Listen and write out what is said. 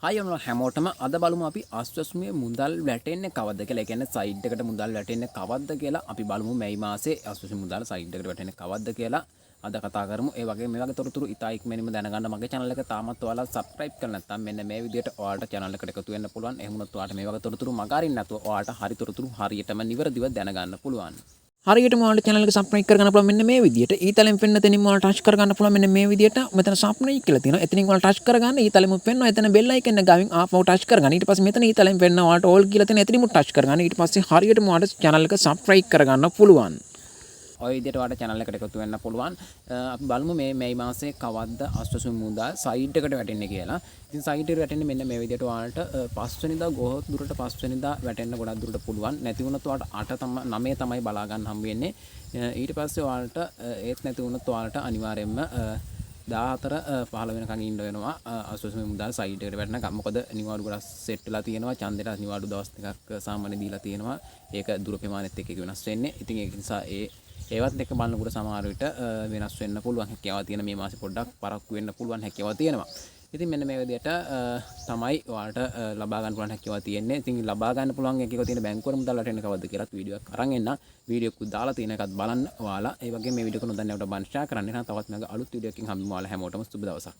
හයි ඔන්න හැමෝටම අද බලමු අපි ආශ්වාසමය මුදල් වැටෙන්නේ කවද්ද කියලා. ඒ කියන්නේ සයිඩ් එකට මුදල් වැටෙන්නේ කවද්ද කියලා අපි බලමු. මේ මාසේ ආශ්වාසමය මුදල් සයිඩ් එකට වැටෙන්නේ කවද්ද කියලා අද කතා කරමු. ඒ වගේ මේ වගේ තොරතුරු ඉතා ඉක්මනින්ම දැනගන්න මගේ channel එක තාමත් ඔයාලා subscribe කරලා නැත්නම් මෙන්න මේ විදිහට ඔයාලට channel එකට එකතු වෙන්න පුළුවන්. එහෙම වුණොත් ඔයාලට මේ වගේ තොරතුරු මග අරින්න නැතුව ඔයාලට හරි තොරතුරු හරියටම නිවැරදිව දැනගන්න පුළුවන්. හරියටම ඔයාලට channel එක subscribe කරගන්න පුළුවන් මෙන්න මේ විදිහට. ඊතලෙන් පෙන්න තැනින් ඔයාලට touch කරගන්න පුළුවන් මෙන්න මේ විදිහට. මෙතන subscribe කියලා තියෙනවා. එතනින් ඔයාලට touch කරගන්න ඊතලෙම පෙන්නවා. එතන bell icon එක ගාවින් ආපහු touch කරගන්න. ඊට පස්සේ මෙතන ඊතලෙන් පෙන්න ඔයාලට all කියලා තියෙනවා. එතනින්ම touch කරගන්න. ඊට පස්සේ හරියටම ඔයාලට channel එක subscribe කරගන්න පුළුවන්. ඔය විදිහට ඔයාලට channel එකට එකතු වෙන්න පුළුවන්. අපි බලමු මේ මාසේ කවද්ද ආශ්වාසමය මුදල් සයිඩ් එකට වැටෙන්නේ කියලා. ඉතින් සයිඩ් එකට වැටෙන්නේ මෙන්න මේ විදිහට ඔයාලට 5 වෙනිදා ගොහොත් දුරට 5 වෙනිදා වැටෙන්න ගොඩක් දුරට පුළුවන්. නැති වුණොත් ඔයාලට 9 තමයි බලා ගන්න හම්බ වෙන්නේ. ඊට පස්සේ ඔයාලට ඒත් නැති වුණොත් ඔයාලට අනිවාර්යයෙන්ම 14 15 වෙනකන් ඉන්න වෙනවා ආශ්වාසමය මුදල් සයිඩ් එකට වැටෙනකම්. මොකද නිවාඩු ගොඩක් සෙට් වෙලා තියෙනවා. ඡන්දෙට නිවාඩු දවස් දෙකක් සාමාන්‍ය දීලා තියෙනවා. ඒක දුර ප්‍රමාණයත් එක්ක වෙනස් වෙන්නේ. ඉතින් ඒක නිසා ඒවත් එක බලනකොට සමහර විට වෙනස් වෙන්න පුළුවන් හැකියාව තියෙන මේ මාසේ පොඩ්ඩක් පරක්කු වෙන්න පුළුවන් හැකියාව තියෙනවා. ඉතින් මෙන්න මේ විදිහට තමයි ඔයාලට ලබා ගන්න පුළුවන් හැකියාව තියෙන්නේ. ඉතින් ලබා ගන්න පුළුවන් එකක තියෙන බැංකුවර මුදල් වැටෙන්න කවද්ද කියලාත් වීඩියෝ එකක් අරන් එන්න. වීඩියෝ එකක් දාලා තියෙන එකත් බලන්න ඔයාලා. ඒ වගේම මේ වීඩියෝ එක නොදන්නවට බන් ෂෙයා කරන්න. එහෙනම් තවත් මගේ අලුත් වීඩියෝ එකකින් හම්බෙමු ඔයාලා හැමෝටම සුබ දවසක්.